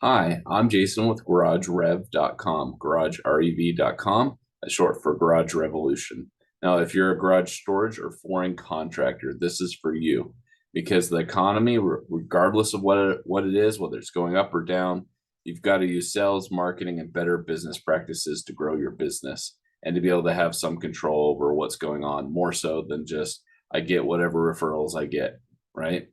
Hi, I'm Jason with GarageRev.com, GarageRev.com, that's short for Garage Revolution. Now, if you're a garage storage or flooring contractor, this is for you because the economy, regardless of what it is, whether it's going up or down, you've got to use sales, marketing, and better business practices to grow your business and to be able to have some control over what's going on, more so than just I get whatever referrals I get, right?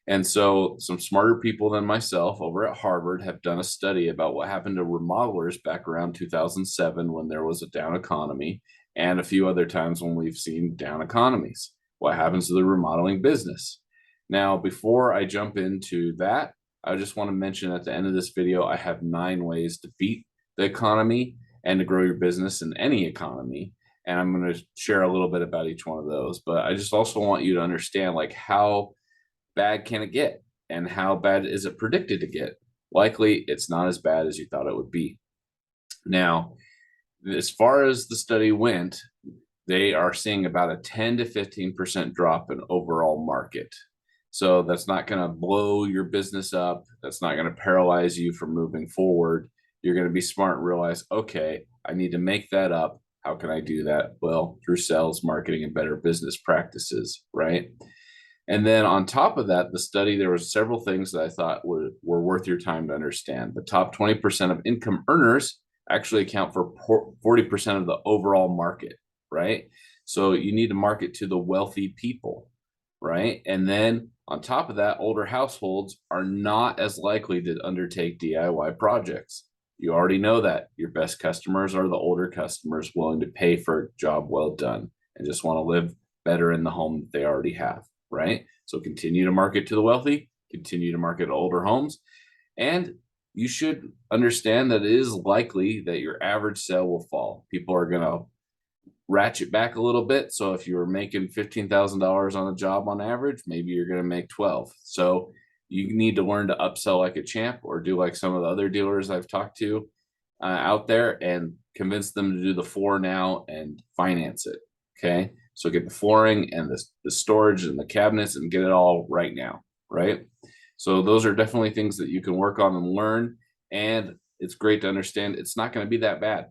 And so, some smarter people than myself over at Harvard have done a study about what happened to remodelers back around 2007 when there was a down economy, and a few other times when we've seen down economies. What happens to the remodeling business? Now, before I jump into that, I just want to mention at the end of this video, I have 9 ways to beat the economy and to grow your business in any economy. And I'm going to share a little bit about each one of those. But I just also want you to understand like how bad can it get? And how bad is it predicted to get? Likely, it's not as bad as you thought it would be. Now, as far as the study went, they are seeing about a 10 to 15% drop in overall market. So that's not going to blow your business up. That's not going to paralyze you from moving forward. You're going to be smart and realize, okay, I need to make that up. How can I do that? Well, through sales, marketing, and better business practices, right? And then on top of that, the study, there was several things that I thought were worth your time to understand. The top 20% of income earners actually account for 40% of the overall market, right? So you need to market to the wealthy people, right? And then on top of that, older households are not as likely to undertake DIY projects. You already know that. Your best customers are the older customers willing to pay for a job well done and just want to live better in the home that they already have, right? So continue to market to the wealthy, continue to market to older homes, and you should understand that it is likely that your average sale will fall. People are going to ratchet back a little bit. So if you were making $15,000 on a job on average, maybe you're going to make 12. So you need to learn to upsell like a champ or do like some of the other dealers I've talked to out there and convince them to do the floor now and finance it. Okay. So get the flooring and the storage and the cabinets and get it all right now. Right. So those are definitely things that you can work on and learn. And it's great to understand it's not going to be that bad.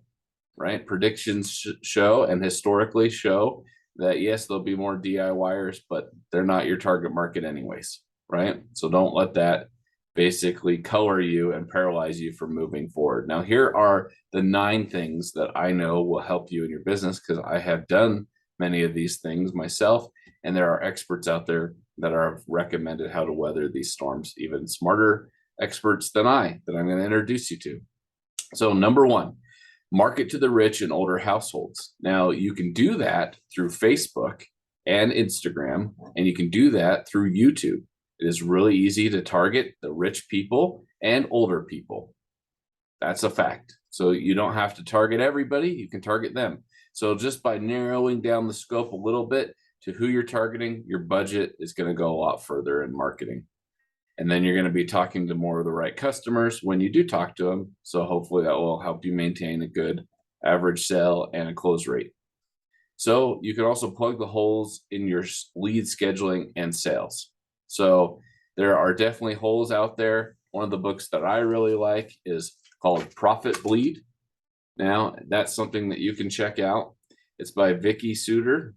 Right. Predictions show and historically show that yes, there'll be more DIYers, but they're not your target market anyways. Right. So don't let that basically color you and paralyze you from moving forward. Now, here are the 9 things that I know will help you in your business because I have done many of these things myself, and there are experts out there that are recommended how to weather these storms, even smarter experts than I that I'm going to introduce you to. So, number 1, market to the rich and older households. Now, you can do that through Facebook and Instagram, and you can do that through YouTube. It is really easy to target the rich people and older people. That's a fact. So you don't have to target everybody, you can target them. So just by narrowing down the scope a little bit to who you're targeting, your budget is going to go a lot further in marketing. And then you're going to be talking to more of the right customers when you do talk to them. So hopefully that will help you maintain a good average sale and a close rate. So you can also plug the holes in your lead scheduling and sales. So there are definitely holes out there. One of the books that I really like is called Profit Bleed. Now, that's something that you can check out. It's by Vicky Suter.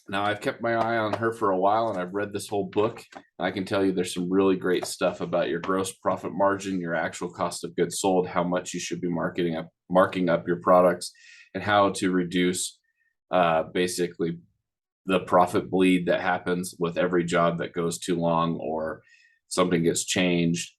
Now, I've kept my eye on her for a while, and I've read this whole book. And I can tell you there's some really great stuff about your gross profit margin, your actual cost of goods sold, how much you should be marking up your products, and how to reduce basically the profit bleed that happens with every job that goes too long or something gets changed.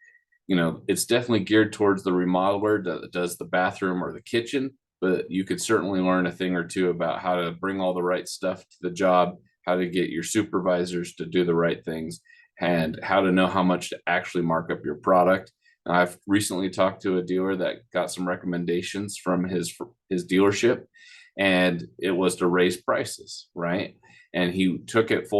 You know, it's definitely geared towards the remodeler that does the bathroom or the kitchen, but you could certainly learn a thing or two about how to bring all the right stuff to the job, how to get your supervisors to do the right things, and how to know how much to actually mark up your product. Now, I've recently talked to a dealer that got some recommendations from his dealership, and it was to raise prices, right? And he took it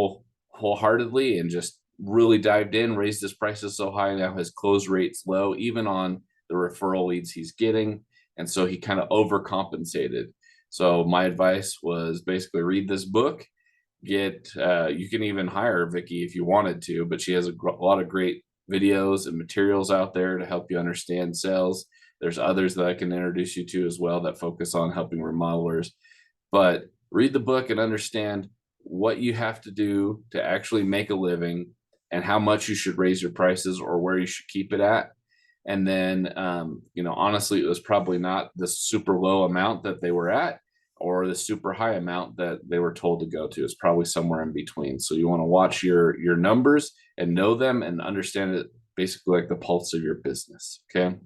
wholeheartedly and just really dived in, raised his prices so high now his close rate's low, even on the referral leads he's getting. And so he kind of overcompensated. So my advice was basically read this book, you can even hire Vicky if you wanted to, but she has a lot of great videos and materials out there to help you understand sales. There's others that I can introduce you to as well that focus on helping remodelers. But read the book and understand what you have to do to actually make a living and how much you should raise your prices or where you should keep it at. And then, honestly, it was probably not the super low amount that they were at or the super high amount that they were told to go to. It's probably somewhere in between. So you want to watch your numbers and know them and understand it basically like the pulse of your business. Okay.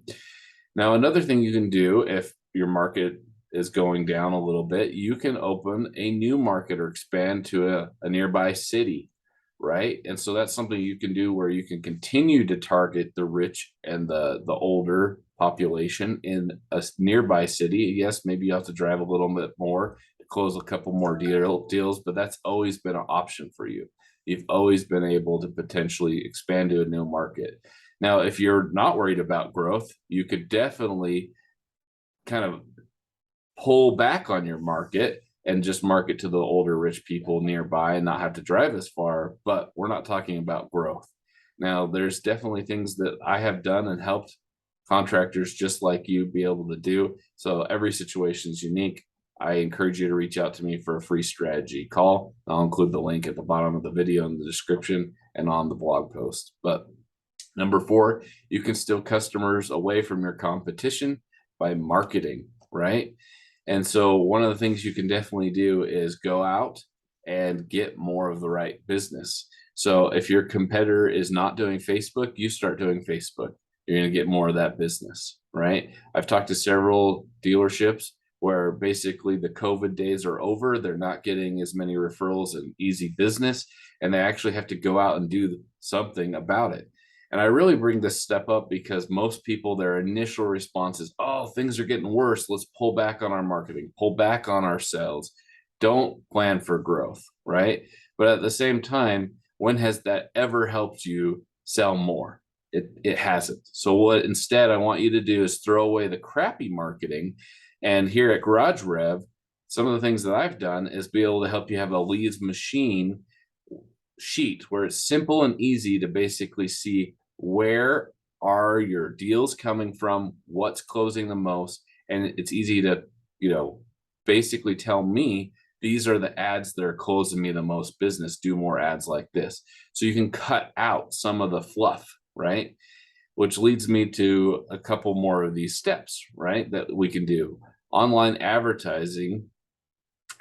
Now, another thing you can do if your market is going down a little bit, you can open a new market or expand to a nearby city, right? And so that's something you can do where you can continue to target the rich and the older population in a nearby city. Yes, maybe you have to drive a little bit more to close a couple more deals, but that's always been an option for you. You've always been able to potentially expand to a new market. Now, if you're not worried about growth, you could definitely kind of pull back on your market and just market to the older rich people nearby and not have to drive as far. But we're not talking about growth. Now, there's definitely things that I have done and helped contractors just like you be able to do. So every situation is unique. I encourage you to reach out to me for a free strategy call. I'll include the link at the bottom of the video in the description and on the blog post. But number 4, you can steal customers away from your competition by marketing, right? And so one of the things you can definitely do is go out and get more of the right business. So if your competitor is not doing Facebook, you start doing Facebook. You're going to get more of that business, right? I've talked to several dealerships where basically the COVID days are over. They're not getting as many referrals and easy business, and they actually have to go out and do something about it. And I really bring this step up because most people, their initial response is, oh, things are getting worse. Let's pull back on our marketing, pull back on our sales. Don't plan for growth, right? But at the same time, when has that ever helped you sell more? It hasn't. So what instead I want you to do is throw away the crappy marketing. And here at Garage Rev, some of the things that I've done is be able to help you have a leads machine sheet where it's simple and easy to basically see where are your deals coming from, what's closing the most, and it's easy to basically tell me these are the ads that are closing me the most business. Do more ads like this, so you can cut out some of the fluff, right? Which leads me to a couple more of these steps, right, that we can do. Online advertising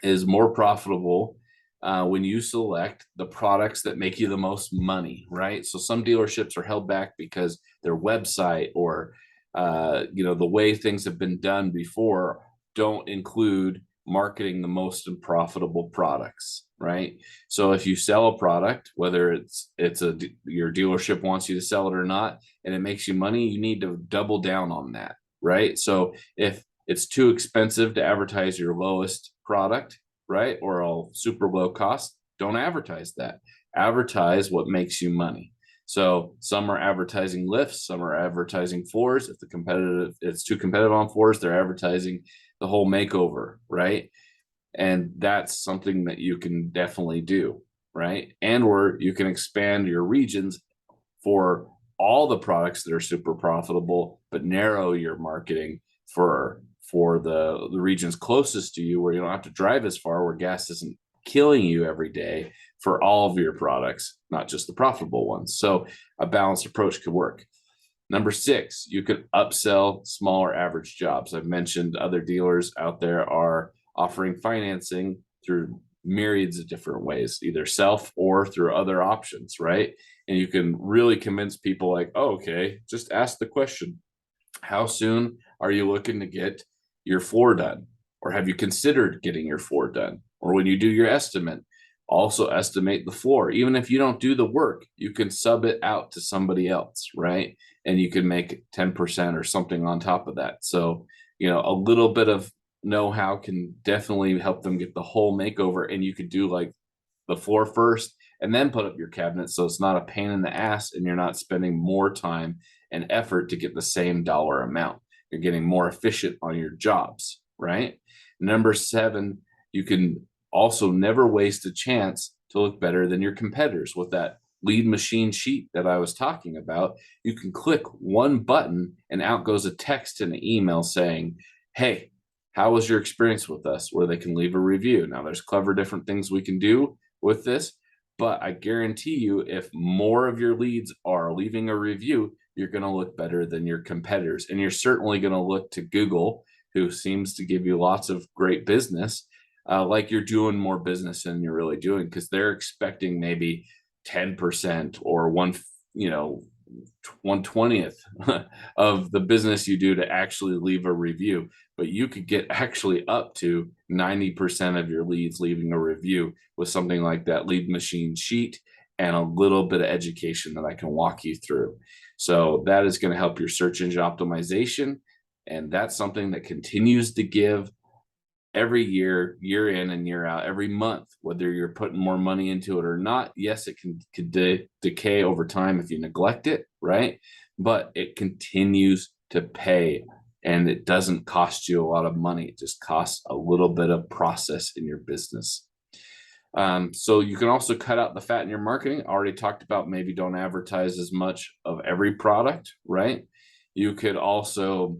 is more profitable when you select the products that make you the most money, right? So some dealerships are held back because their website or the way things have been done before don't include marketing the most profitable products, right? So if you sell a product, whether your dealership wants you to sell it or not, and it makes you money, you need to double down on that, right? So if it's too expensive to advertise your lowest product, right, or a super low cost, don't advertise that. Advertise what makes you money. So some are advertising lifts, some are advertising floors. If it's too competitive on floors, they're advertising the whole makeover, right? And that's something that you can definitely do, right? Or you can expand your regions for all the products that are super profitable, but narrow your marketing for the regions closest to you, where you don't have to drive as far, where gas isn't killing you every day, for all of your products, not just the profitable ones. So a balanced approach could work. Number 6, you could upsell smaller average jobs. I've mentioned other dealers out there are offering financing through myriads of different ways, either self or through other options, right? And you can really convince people like, oh, okay, just ask the question, how soon are you looking to get your floor done? Or have you considered getting your floor done? Or when you do your estimate, also estimate the floor. Even if you don't do the work, you can sub it out to somebody else, right? And you can make 10% or something on top of that. So, a little bit of know-how can definitely help them get the whole makeover. And you could do like the floor first and then put up your cabinet, so it's not a pain in the ass and you're not spending more time and effort to get the same dollar amount. You're getting more efficient on your jobs, right? Number 7, you can also never waste a chance to look better than your competitors with that lead machine sheet that I was talking about, you can click one button and out goes a text and an email saying, hey, how was your experience with us? Where they can leave a review. Now, there's clever different things we can do with this, but I guarantee you, if more of your leads are leaving a review, you're going to look better than your competitors. And you're certainly going to look to Google, who seems to give you lots of great business, like you're doing more business than you're really doing, because they're expecting maybe 10% or 1/20th of the business you do to actually leave a review. But you could get actually up to 90% of your leads leaving a review with something like that lead machine sheet and a little bit of education that I can walk you through. So that is going to help your search engine optimization. And that's something that continues to give every year, year in and year out, every month, whether you're putting more money into it or not. Yes, it can decay over time if you neglect it, right? But it continues to pay, and it doesn't cost you a lot of money. It just costs a little bit of process in your business. So you can also cut out the fat in your marketing. I already talked about maybe don't advertise as much of every product, right? You could also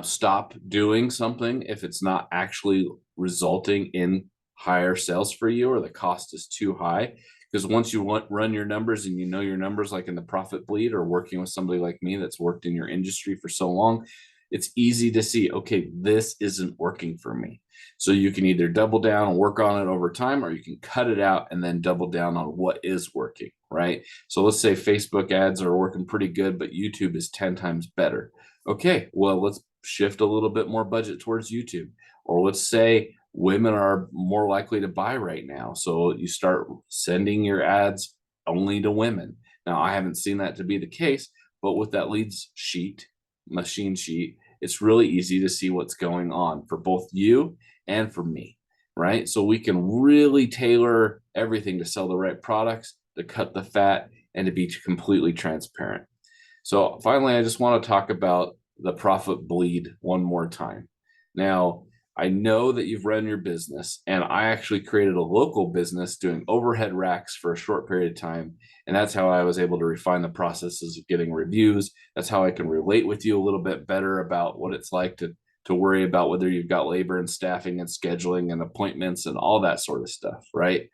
stop doing something if it's not actually resulting in higher sales for you, or the cost is too high. Because once you run your numbers and you know your numbers, like in the profit bleed or working with somebody like me that's worked in your industry for so long, it's easy to see, okay, this isn't working for me. So you can either double down and work on it over time, or you can cut it out and then double down on what is working, right? So let's say Facebook ads are working pretty good, but YouTube is 10 times better. Okay, well, let's shift a little bit more budget towards YouTube. Or let's say women are more likely to buy right now, so you start sending your ads only to women. Now, I haven't seen that to be the case, but with that leads sheet, machine sheet, it's really easy to see what's going on for both you and for me, right? So we can really tailor everything to sell the right products, to cut the fat, and to be completely transparent. So finally, I just want to talk about the profit bleed one more time. Now, I know that you've run your business, and I actually created a local business doing overhead racks for a short period of time. And that's how I was able to refine the processes of getting reviews. That's how I can relate with you a little bit better about what it's like to worry about whether you've got labor and staffing and scheduling and appointments and all that sort of stuff, right?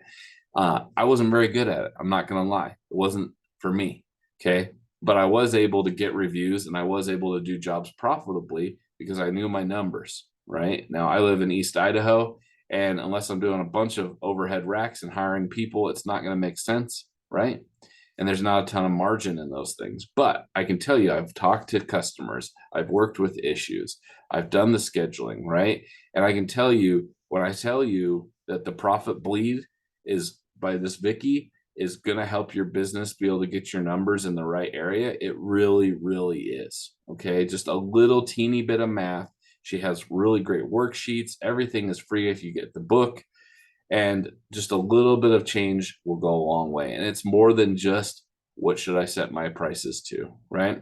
I wasn't very good at it. I'm not going to lie. It wasn't for me. Okay. But I was able to get reviews, and I was able to do jobs profitably because I knew my numbers, right? Now, I live in East Idaho, and unless I'm doing a bunch of overhead racks and hiring people, it's not going to make sense, right? And there's not a ton of margin in those things. But I can tell you, I've talked to customers, I've worked with issues, I've done the scheduling, right? And I can tell you, when I tell you that the profit bleed is by this Vicky is going to help your business be able to get your numbers in the right area, it really, really is. Okay. Just a little teeny bit of math. She has really great worksheets. Everything is free if you get the book, and just a little bit of change will go a long way. And it's more than just what should I set my prices to, right?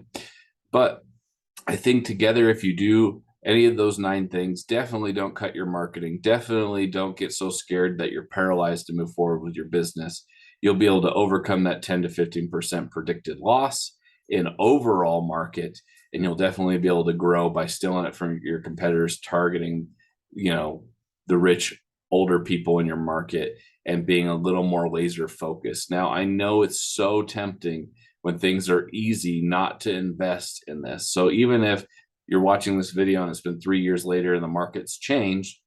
But I think together, if you do any of those 9 things, definitely don't cut your marketing. Definitely don't get so scared that you're paralyzed to move forward with your business. You'll be able to overcome that 10 to 15% predicted loss in overall market, and you'll definitely be able to grow by stealing it from your competitors, targeting, the rich older people in your market and being a little more laser focused. Now, I know it's so tempting when things are easy not to invest in this. So even if you're watching this video and it's been 3 years later and the market's changed,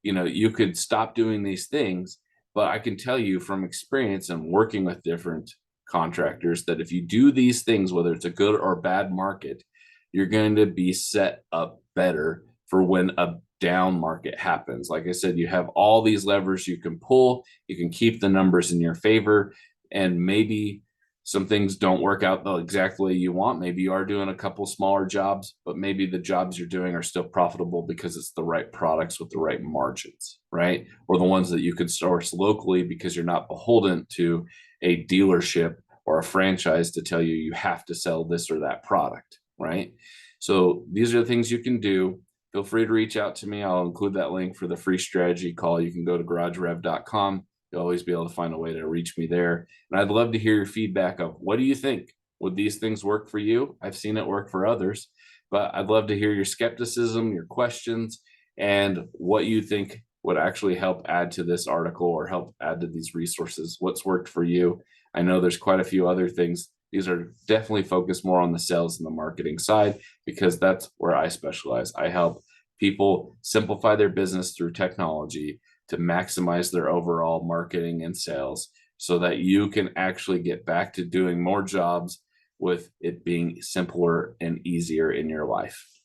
you could stop doing these things. But I can tell you from experience and working with different contractors that if you do these things, whether it's a good or bad market, you're going to be set up better for when a down market happens. Like I said, you have all these levers you can pull. You can keep the numbers in your favor, and maybe some things don't work out the exact way you want. Maybe you are doing a couple smaller jobs, but maybe the jobs you're doing are still profitable because it's the right products with the right margins, right? Or the ones that you can source locally because you're not beholden to a dealership or a franchise to tell you have to sell this or that product, right? So these are the things you can do. Feel free to reach out to me. I'll include that link for the free strategy call. You can go to garagerev.com, You'll always be able to find a way to reach me there. And I'd love to hear your feedback of what do you think? Would these things work for you? I've seen it work for others, but I'd love to hear your skepticism, your questions, and what you think would actually help add to this article or help add to these resources. What's worked for you? I know there's quite a few other things. These are definitely focused more on the sales and the marketing side because that's where I specialize. I help people simplify their business through technology to maximize their overall marketing and sales so that you can actually get back to doing more jobs with it being simpler and easier in your life.